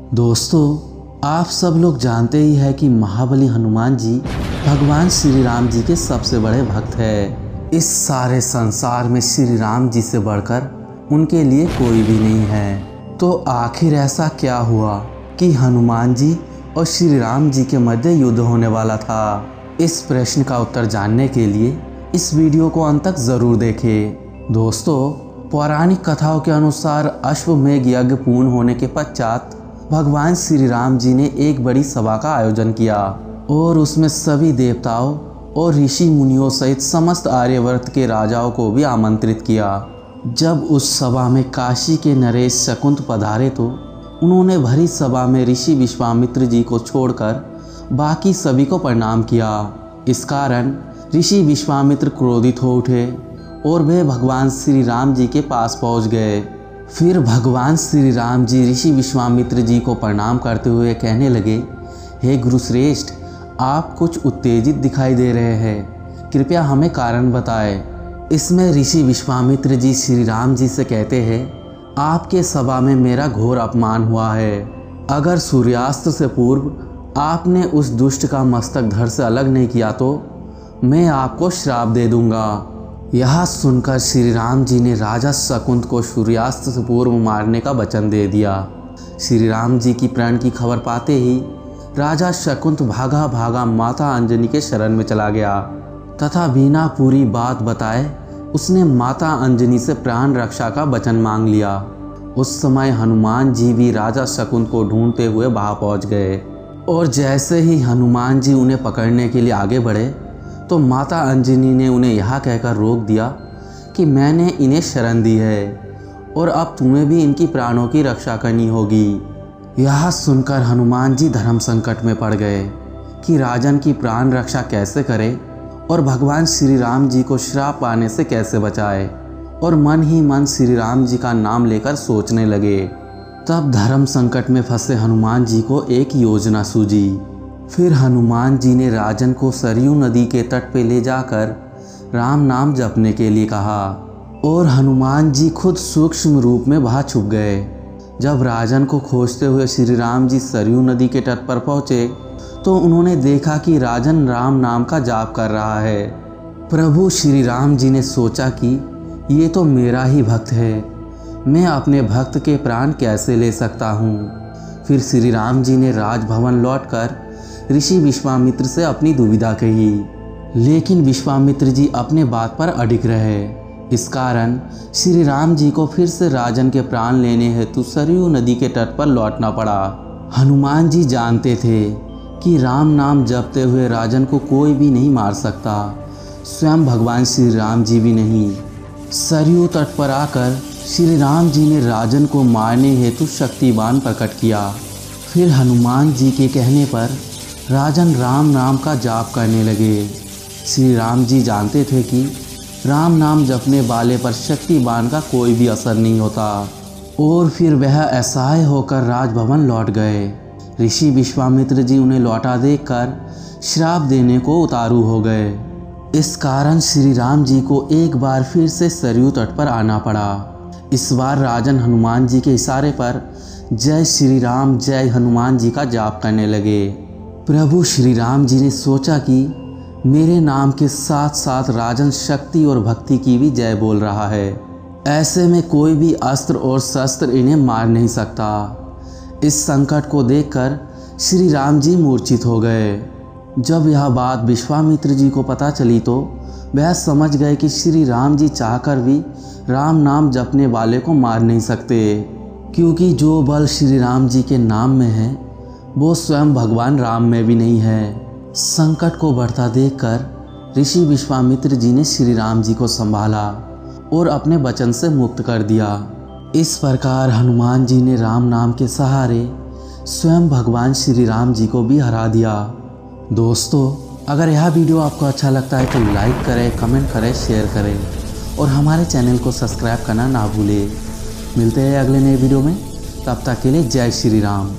दोस्तों, आप सब लोग जानते ही हैं कि महाबली हनुमान जी भगवान श्री राम जी के सबसे बड़े भक्त हैं। इस सारे संसार में श्री राम जी से बढ़कर उनके लिए कोई भी नहीं है। तो आखिर ऐसा क्या हुआ कि हनुमान जी और श्री राम जी के मध्य युद्ध होने वाला था? इस प्रश्न का उत्तर जानने के लिए इस वीडियो को अंत तक ज़रूर देखें। दोस्तों, पौराणिक कथाओं के अनुसार अश्वमेध यज्ञ पूर्ण होने के पश्चात भगवान श्री राम जी ने एक बड़ी सभा का आयोजन किया और उसमें सभी देवताओं और ऋषि मुनियों सहित समस्त आर्यवर्त के राजाओं को भी आमंत्रित किया। जब उस सभा में काशी के नरेश शकुंत पधारे तो उन्होंने भरी सभा में ऋषि विश्वामित्र जी को छोड़कर बाकी सभी को प्रणाम किया। इस कारण ऋषि विश्वामित्र क्रोधित हो उठे और वे भगवान श्री राम जी के पास पहुंच गए। फिर भगवान श्री राम जी ऋषि विश्वामित्र जी को प्रणाम करते हुए कहने लगे, हे गुरुश्रेष्ठ, आप कुछ उत्तेजित दिखाई दे रहे हैं, कृपया हमें कारण बताएं। इसमें ऋषि विश्वामित्र जी श्री राम जी से कहते हैं, आपके सभा में मेरा घोर अपमान हुआ है। अगर सूर्यास्त से पूर्व आपने उस दुष्ट का मस्तक धड़ से अलग नहीं किया तो मैं आपको श्राप दे दूंगा। यह सुनकर श्री राम जी ने राजा शकुंत को सूर्यास्त से पूर्व मारने का वचन दे दिया। श्री राम जी की प्राण की खबर पाते ही राजा शकुंत भागा भागा माता अंजनी के शरण में चला गया तथा बिना पूरी बात बताए उसने माता अंजनी से प्राण रक्षा का वचन मांग लिया। उस समय हनुमान जी भी राजा शकुंत को ढूंढते हुए वहां पहुंच गए और जैसे ही हनुमान जी उन्हें पकड़ने के लिए आगे बढ़े तो माता अंजनी ने उन्हें यह कहकर रोक दिया कि मैंने इन्हें शरण दी है और अब तुम्हें भी इनकी प्राणों की रक्षा करनी होगी। यह सुनकर हनुमान जी धर्म संकट में पड़ गए कि राजन की प्राण रक्षा कैसे करें और भगवान श्री राम जी को श्राप पाने से कैसे बचाए, और मन ही मन श्री राम जी का नाम लेकर सोचने लगे। तब धर्म संकट में फंसे हनुमान जी को एक योजना सूझी। फिर हनुमान जी ने राजन को सरयू नदी के तट पे ले जाकर राम नाम जपने के लिए कहा और हनुमान जी खुद सूक्ष्म रूप में वहां छुप गए। जब राजन को खोजते हुए श्री राम जी सरयू नदी के तट पर पहुंचे तो उन्होंने देखा कि राजन राम नाम का जाप कर रहा है। प्रभु श्री राम जी ने सोचा कि ये तो मेरा ही भक्त है, मैं अपने भक्त के प्राण कैसे ले सकता हूँ। फिर श्री राम जी ने राजभवन लौटकर ऋषि विश्वामित्र से अपनी दुविधा कही, लेकिन विश्वामित्र जी अपने बात पर अडिग रहे। इस कारण श्री राम जी को फिर से राजन के प्राण लेने हेतु सरयू नदी के तट पर लौटना पड़ा। हनुमान जी जानते थे कि राम नाम जपते हुए राजन को कोई भी नहीं मार सकता, स्वयं भगवान श्री राम जी भी नहीं। सरयू तट पर आकर श्री राम जी ने राजन को मारने हेतु शक्तिबाण प्रकट किया। फिर हनुमान जी के कहने पर राजन राम नाम का जाप करने लगे। श्री राम जी जानते थे कि राम नाम जपने वाले पर शक्तिबाण का कोई भी असर नहीं होता और फिर वह असहाय होकर राजभवन लौट गए। ऋषि विश्वामित्र जी उन्हें लौटा देखकर श्राप देने को उतारू हो गए। इस कारण श्री राम जी को एक बार फिर से सरयू तट पर आना पड़ा। इस बार राजन हनुमान जी के इशारे पर जय श्री राम जय हनुमान जी का जाप करने लगे। प्रभु श्री राम जी ने सोचा कि मेरे नाम के साथ साथ राजन शक्ति और भक्ति की भी जय बोल रहा है, ऐसे में कोई भी अस्त्र और शस्त्र इन्हें मार नहीं सकता। इस संकट को देखकर श्री राम जी मूर्छित हो गए। जब यह बात विश्वामित्र जी को पता चली तो वह समझ गए कि श्री राम जी चाहकर भी राम नाम जपने वाले को मार नहीं सकते, क्योंकि जो बल श्री राम जी के नाम में है वो स्वयं भगवान राम में भी नहीं है। संकट को बढ़ता देखकर ऋषि विश्वामित्र जी ने श्री राम जी को संभाला और अपने वचन से मुक्त कर दिया। इस प्रकार हनुमान जी ने राम नाम के सहारे स्वयं भगवान श्री राम जी को भी हरा दिया। दोस्तों, अगर यह वीडियो आपको अच्छा लगता है तो लाइक करें, कमेंट करें, शेयर करें और हमारे चैनल को सब्सक्राइब करना ना भूलें। मिलते हैं अगले नए वीडियो में, तब तक के लिए जय श्री राम।